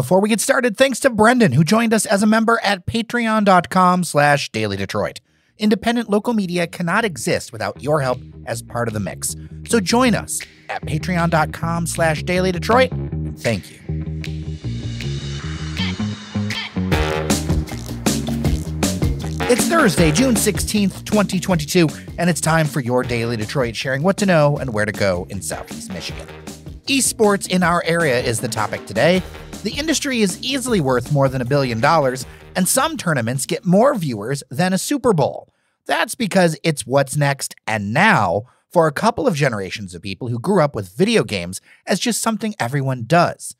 Before we get started, thanks to Brendan, who joined us as a member at patreon.com/dailydetroit. Independent local media cannot exist without your help as part of the mix. So join us at patreon.com/dailydetroit. And thank you. It's Thursday, June 16th, 2022, and it's time for your Daily Detroit, sharing what to know and where to go in Southeast Michigan. Esports in our area is the topic today. The industry is easily worth more than $1 billion, and some tournaments get more viewers than a Super Bowl. That's because it's what's next and now for a couple of generations of people who grew up with video games as just something everyone does.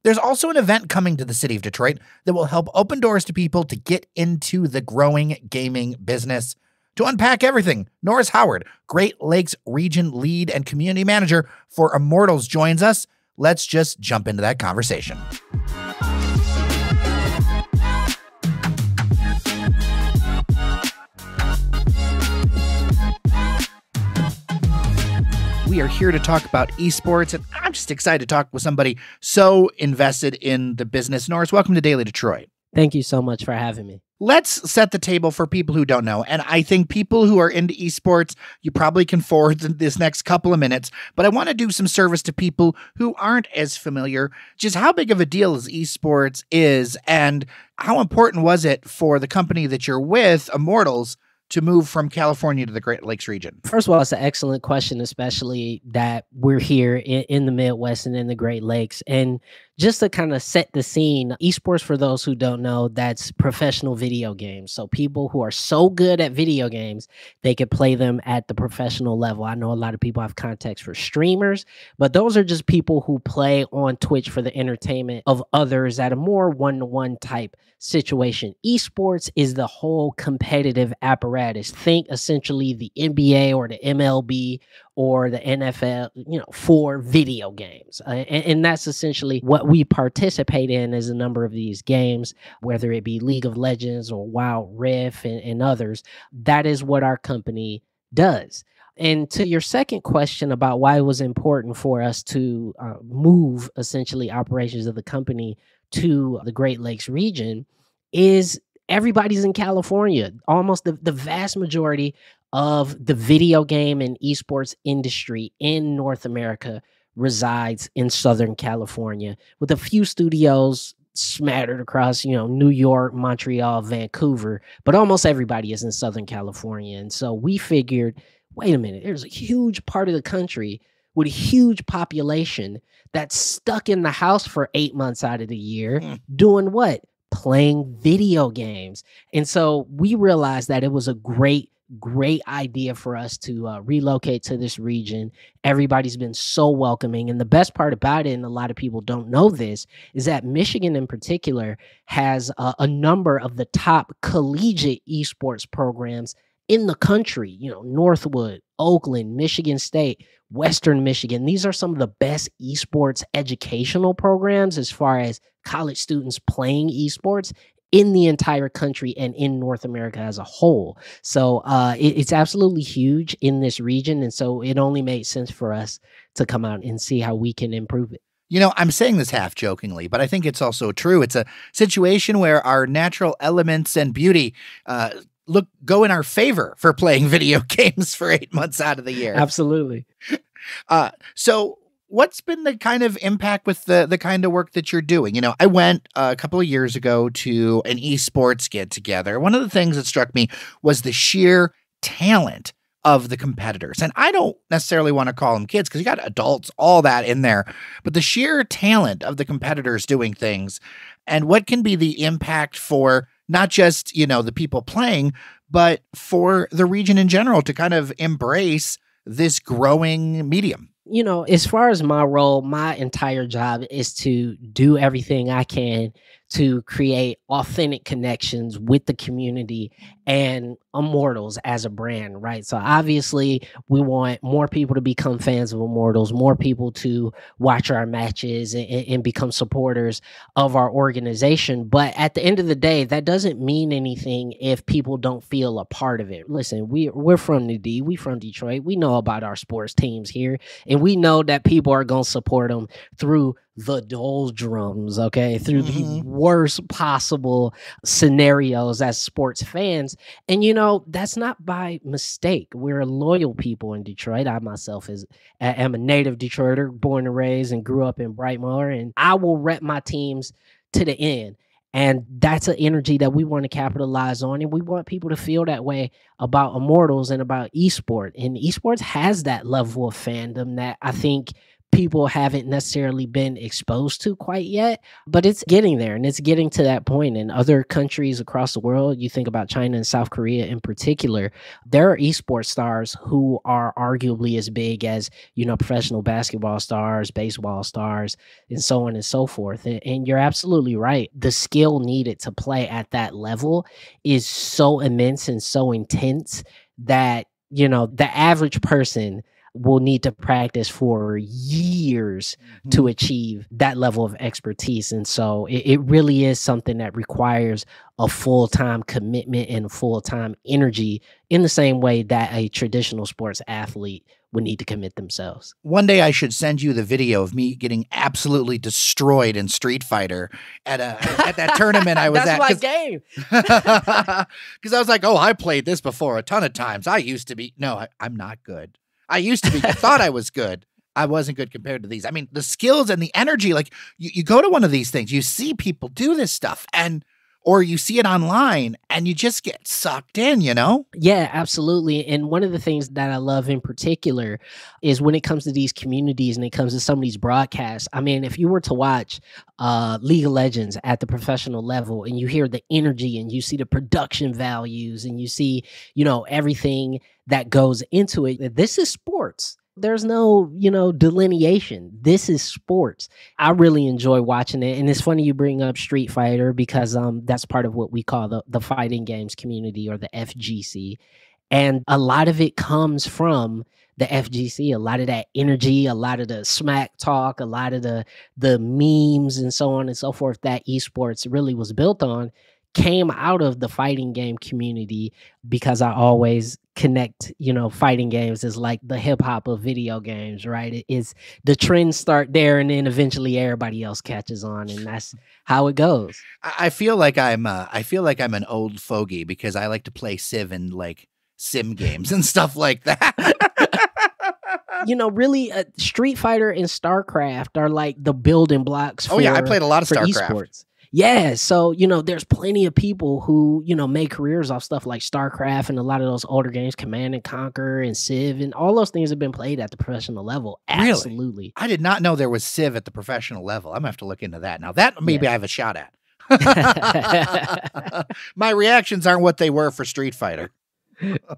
There's also an event coming to the city of Detroit that will help open doors to people to get into the growing gaming business. To unpack everything, Norris Howard, Great Lakes Region Lead and Community Manager for Immortals, joins us. Let's just jump into that conversation. We are here to talk about esports, and I'm just excited to talk with somebody so invested in the business. Norris, welcome to Daily Detroit. Thank you so much for having me. Let's set the table for people who don't know. And I think people who are into esports, you probably can forward this next couple of minutes. But I want to do some service to people who aren't as familiar. Just how big of a deal is esports is, and how important was it for the company that you're with, Immortals, to move from California to the Great Lakes region? First of all, it's an excellent question, especially that we're here in the Midwest and in the Great Lakes. And just to kind of set the scene, esports, for those who don't know, that's professional video games. So people who are so good at video games, they could play them at the professional level. I know a lot of people have context for streamers, but those are just people who play on Twitch for the entertainment of others at a more one-to-one type situation. Esports is the whole competitive apparatus. Think essentially the NBA or the MLB or the NFL, for video games. And that's essentially what we participate in, is a number of these games, whether it be League of Legends or Wild Rift and others. That is what our company does. And to your second question about why it was important for us to move essentially operations of the company to the Great Lakes region, is everybody's in California. Almost the vast majority of the video game and esports industry in North America resides in Southern California, with a few studios smattered across, New York, Montreal, Vancouver, but almost everybody is in Southern California. And so we figured, wait a minute, there's a huge part of the country with a huge population that's stuck in the house for 8 months out of the year, doing what? Playing video games. And so we realized that it was a great idea for us to relocate to this region. Everybody's been so welcoming. And the best part about it, and a lot of people don't know this, is that Michigan in particular has a number of the top collegiate esports programs in the country. Northwood, Oakland, Michigan State, Western Michigan. These are some of the best esports educational programs as far as college students playing esports in the entire country and in North America as a whole. So it's absolutely huge in this region. And so it only made sense for us to come out and see how we can improve it. I'm saying this half jokingly, but I think it's also true. It's a situation where our natural elements and beauty go in our favor for playing video games for 8 months out of the year. Absolutely. So what's been the kind of impact with the kind of work that you're doing? I went a couple of years ago to an esports get together. One of the things that struck me was the sheer talent of the competitors. And I don't necessarily want to call them kids because you got adults, all that in there, but the sheer talent of the competitors doing things and what can be the impact for not just, the people playing, but for the region in general to kind of embrace this growing medium. As far as my role, my entire job is to do everything I can to create authentic connections with the community and Immortals as a brand, right? So obviously we want more people to become fans of Immortals, more people to watch our matches and become supporters of our organization. But at the end of the day, that doesn't mean anything if people don't feel a part of it. Listen, we're from the D, we from Detroit. We know about our sports teams here, and we know that people are going to support them through the doldrums, okay, through the worst possible scenarios as sports fans. And, that's not by mistake. We're a loyal people in Detroit. I myself am a native Detroiter, born and raised and grew up in Brightmoor, and I will rep my teams to the end. And that's an energy that we want to capitalize on. And we want people to feel that way about Immortals and about esports. And esports has that level of fandom that I think people haven't necessarily been exposed to quite yet, but it's getting there, and it's getting to that point. In other countries across the world, you think about China and South Korea in particular, there are esports stars who are arguably as big as, professional basketball stars, baseball stars, and so on and so forth. And you're absolutely right. The skill needed to play at that level is so immense and so intense that, the average person will need to practice for years to achieve that level of expertise. And so it really is something that requires a full-time commitment and full-time energy in the same way that a traditional sports athlete would need to commit themselves. One day I should send you the video of me getting absolutely destroyed in Street Fighter at that tournament I was at. That's my game. Because I was like, I played this before a ton of times. I used to be. No, I'm not good. I used to be. I thought I was good. I wasn't good compared to these. I mean, the skills and the energy, like you go to one of these things, you see people do this stuff or you see it online and you just get sucked in, Yeah, absolutely. And one of the things that I love in particular is when it comes to these communities and it comes to some of these broadcasts. I mean, if you were to watch League of Legends at the professional level and you hear the energy and you see the production values and you see, everything that goes into it, this is sports. There's no, delineation. This is sports. I really enjoy watching it. And it's funny you bring up Street Fighter because that's part of what we call the fighting games community, or the FGC. And a lot of it comes from the FGC, a lot of that energy, a lot of the smack talk, a lot of the memes and so on and so forth that esports really was built on came out of the fighting game community, because I always connect, fighting games is like the hip hop of video games, right? It is the trends start there and then eventually everybody else catches on, and that's how it goes. I feel like I'm an old fogey because I like to play Civ and like sim games and stuff like that. Really, Street Fighter and StarCraft are like the building blocks. I played a lot of StarCraft. Esports. Yeah, so, there's plenty of people who, make careers off stuff like StarCraft and a lot of those older games, Command and Conquer and Civ, and all those things have been played at the professional level. Absolutely. Really? I did not know there was Civ at the professional level. I'm going to have to look into that. Now, that maybe I have a shot at. My reactions aren't what they were for Street Fighter.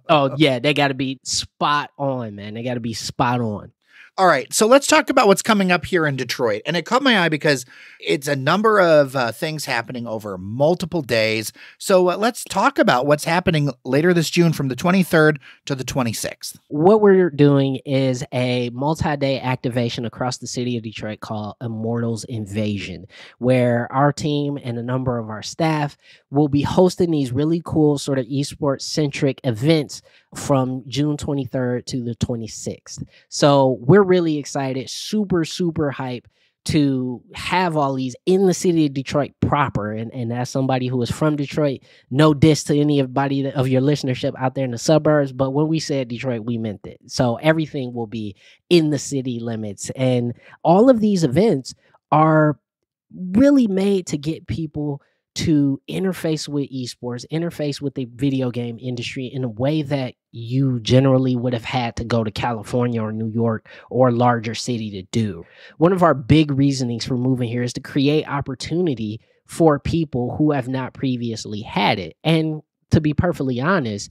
Oh, yeah, they got to be spot on, man. They got to be spot on. All right, so let's talk about what's coming up here in Detroit. And it caught my eye because it's a number of things happening over multiple days. So let's talk about what's happening later this June from the 23rd to the 26th. What we're doing is a multi-day activation across the city of Detroit called Immortals Invasion, where our team and a number of our staff will be hosting these really cool sort of esports-centric events from June 23rd to the 26th. So we're really excited, super, super hype to have all these in the city of Detroit proper. And as somebody who is from Detroit, no diss to anybody of your listenership out there in the suburbs, but when we said Detroit, we meant it. So everything will be in the city limits. And all of these events are really made to get people to interface with esports, interface with the video game industry in a way that you generally would have had to go to California or New York or a larger city to do. One of our big reasonings for moving here is to create opportunity for people who have not previously had it. And to be perfectly honest,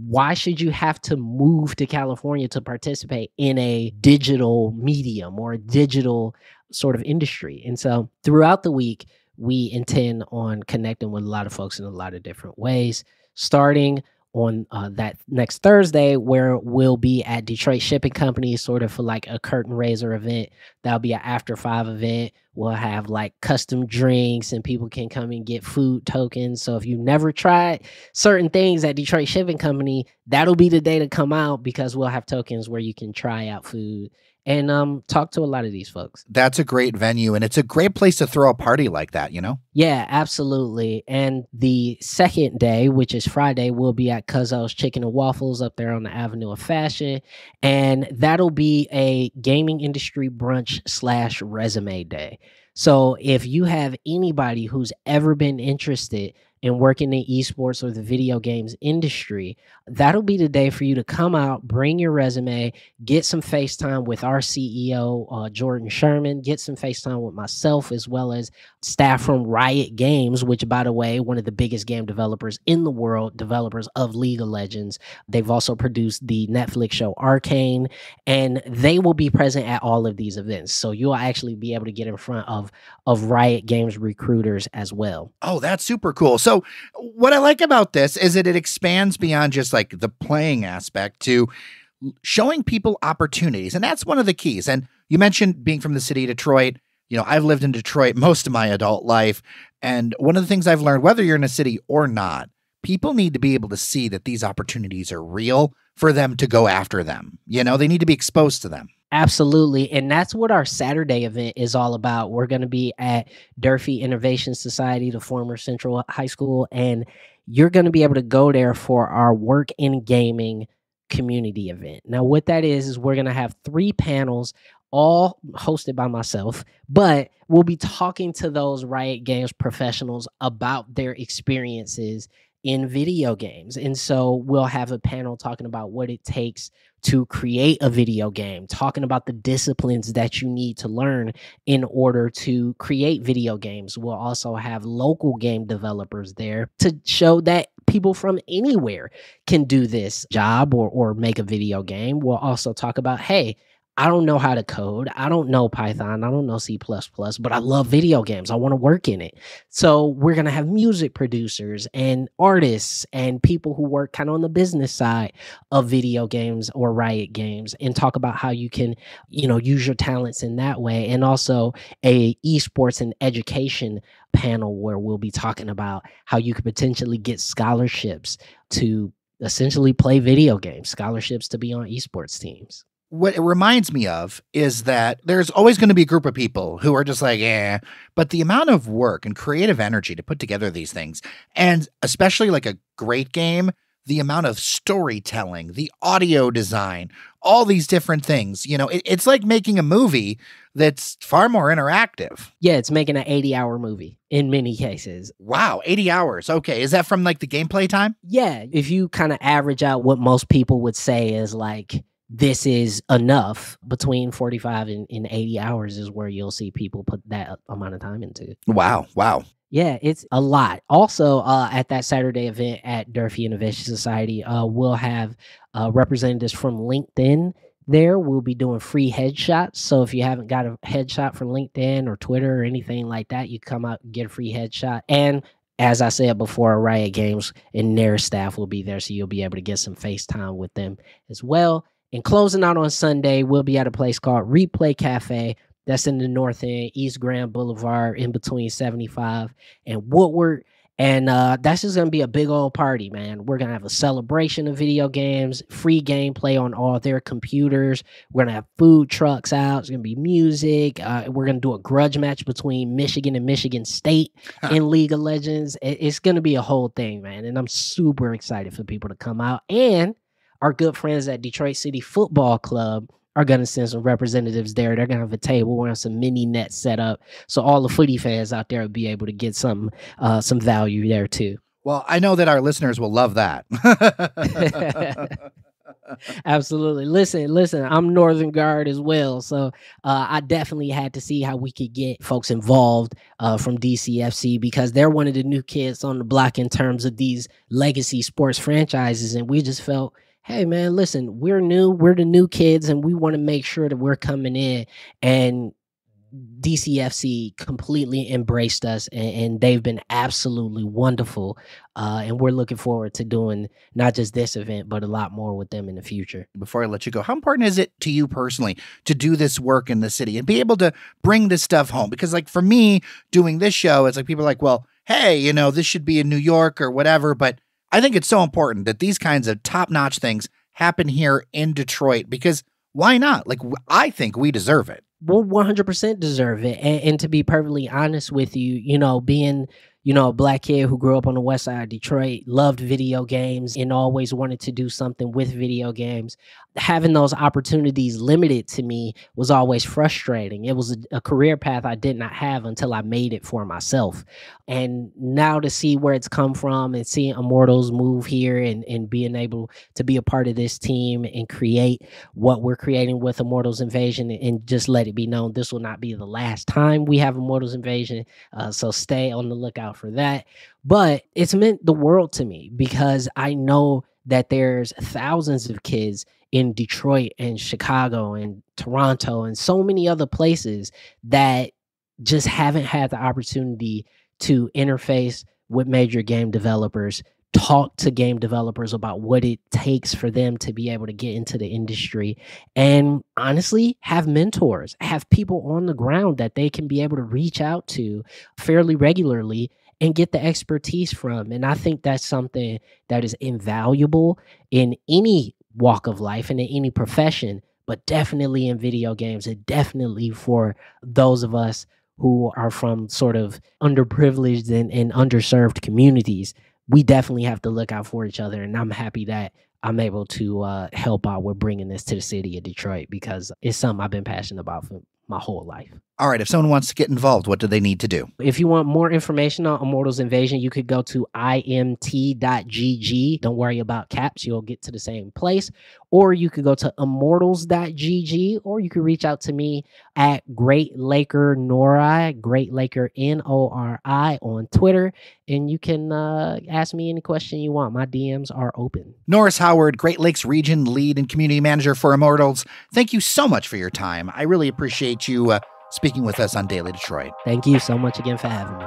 why should you have to move to California to participate in a digital medium or a digital sort of industry? And so throughout the week, we intend on connecting with a lot of folks in a lot of different ways, starting on that next Thursday, where we'll be at Detroit Shipping Company, sort of for like a curtain raiser event. That'll be an after 5 event. We'll have like custom drinks and people can come and get food tokens. So if you've never tried certain things at Detroit Shipping Company, that'll be the day to come out, because we'll have tokens where you can try out food and talk to a lot of these folks. That's a great venue, and it's a great place to throw a party like that, you know? Yeah, absolutely. And the second day, which is Friday, we'll be at Cuzzo's Chicken and Waffles up there on the Avenue of Fashion. And that'll be a gaming industry brunch / resume day. So if you have anybody who's ever been interested in working in esports or the video games industry, that'll be the day for you to come out, bring your resume, get some FaceTime with our CEO, Jordan Sherman, get some FaceTime with myself, as well as staff from Riot Games, which, by the way, one of the biggest game developers in the world, developers of League of Legends. They've also produced the Netflix show Arcane, and they will be present at all of these events. So you'll actually be able to get in front of Riot Games recruiters as well. Oh, that's super cool. So what I like about this is that it expands beyond just like the playing aspect to showing people opportunities. And that's one of the keys. And you mentioned being from the city of Detroit. You know, I've lived in Detroit most of my adult life. And one of the things I've learned, whether you're in a city or not, people need to be able to see that these opportunities are real for them to go after them. You know, they need to be exposed to them. Absolutely. And that's what our Saturday event is all about. We're going to be at Durfee Innovation Society, the former Central High School, and you're going to be able to go there for our work in gaming community event. Now, what that is we're going to have 3 panels, all hosted by myself, but we'll be talking to those Riot Games professionals about their experiences in video games. And so we'll have a panel talking about what it takes to create a video game, talking about the disciplines that you need to learn in order to create video games. We'll also have local game developers there to show that people from anywhere can do this job or make a video game. We'll also talk about, hey, I don't know how to code. I don't know Python. I don't know C++, but I love video games. I want to work in it. So we're going to have music producers and artists and people who work kind of on the business side of video games or Riot Games and talk about how you can, you know, use your talents in that way. And also a esports and education panel where we'll be talking about how you could potentially get scholarships to essentially play video games, scholarships to be on esports teams. What it reminds me of is that there's always going to be a group of people who are just like, but the amount of work and creative energy to put together these things, and especially like a great game, the amount of storytelling, the audio design, all these different things, you know, it's like making a movie that's far more interactive. Yeah, it's making an 80-hour movie in many cases. Wow, 80 hours. Okay, is that from like the gameplay time? Yeah, if you kind of average out what most people would say is like, this is enough, between 45 and 80 hours is where you'll see people put that amount of time into. Wow. Yeah, it's a lot. Also, at that Saturday event at Durfee Innovation Society, we'll have representatives from LinkedIn there. We'll be doing free headshots. So if you haven't got a headshot from LinkedIn or Twitter or anything like that, you come out and get a free headshot. And as I said before, Riot Games and their staff will be there, so you'll be able to get some FaceTime with them as well. And closing out on Sunday, we'll be at a place called Replay Cafe. That's in the North End, East Grand Boulevard, in between 75 and Woodward. And that's just going to be a big old party, man. We're going to have a celebration of video games, free gameplay on all their computers. We're going to have food trucks out. There's going to be music. We're going to do a grudge match between Michigan and Michigan State in League of Legends. It's going to be a whole thing, man. And I'm super excited for people to come out. And our good friends at Detroit City Football Club are going to send some representatives there. They're going to have a table. We're going to have some mini nets set up, so all the footy fans out there will be able to get some value there too. Well, I know that our listeners will love that. Absolutely. Listen, I'm Northern Guard as well. So I definitely had to see how we could get folks involved from DCFC, because they're one of the new kids on the block in terms of these legacy sports franchises. And we just felt, hey, man, listen, we're new. We're the new kids, and we want to make sure that we're coming in. And DCFC completely embraced us, and they've been absolutely wonderful. And we're looking forward to doing not just this event, but a lot more with them in the future. Before I let you go, how important is it to you personally to do this work in the city and be able to bring this stuff home? Because like for me doing this show, it's like people are like, well, hey, you know, this should be in New York or whatever. But I think it's so important that these kinds of top-notch things happen here in Detroit, because Why not? Like, I think we deserve it. We'll 100% deserve it. And to be perfectly honest with you, being, a black kid who grew up on the west side of Detroit, loved video games and always wanted to do something with video games. Having those opportunities limited to me was always frustrating. It was a career path I did not have until I made it for myself. And now to see where it's come from and seeing Immortals move here and being able to be a part of this team and create what we're creating with Immortals Invasion, and just let it be known this will not be the last time we have Immortals Invasion. So stay on the lookout for that. But it's meant the world to me because I know that there's thousands of kids in Detroit and Chicago and Toronto and so many other places that just haven't had the opportunity to interface with major game developers, talk to game developers about what it takes for them to be able to get into the industry, and honestly have mentors, have people on the ground that they can be able to reach out to fairly regularly and get the expertise from. And I think that's something that is invaluable in any walk of life and in any profession, but definitely in video games, and definitely for those of us who are from sort of underprivileged and underserved communities. We definitely have to look out for each other. And I'm happy that I'm able to help out with bringing this to the city of Detroit, because it's something I've been passionate about for my whole life. All right, if someone wants to get involved, what do they need to do? If you want more information on Immortals Invasion, you could go to imt.gg. Don't worry about caps. You'll get to the same place. Or you could go to immortals.gg, or you could reach out to me at Great Laker Nori, Great Laker Nori on Twitter, and you can ask me any question you want. My DMs are open. Norris Howard, Great Lakes Region Lead and Community Manager for Immortals, thank you so much for your time. I really appreciate you speaking with us on Daily Detroit. Thank you so much again for having me.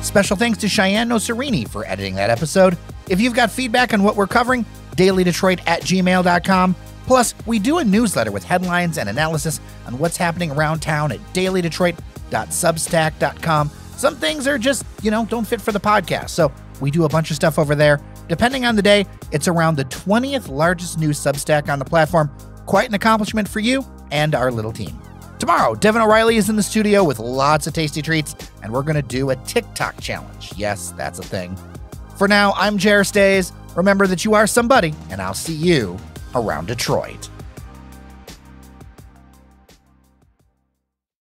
Special thanks to Cheyenne Nocerini for editing that episode. If you've got feedback on what we're covering, dailydetroit@gmail.com. Plus, we do a newsletter with headlines and analysis on what's happening around town at dailydetroit.substack.com. Some things are just, don't fit for the podcast, so we do a bunch of stuff over there. Depending on the day, it's around the 20th largest news Substack on the platform. Quite an accomplishment for you and our little team. Tomorrow, Devin O'Reilly is in the studio with lots of tasty treats, and we're going to do a TikTok challenge. Yes, that's a thing. For now, I'm Jer Stays. Remember that you are somebody, and I'll see you around Detroit.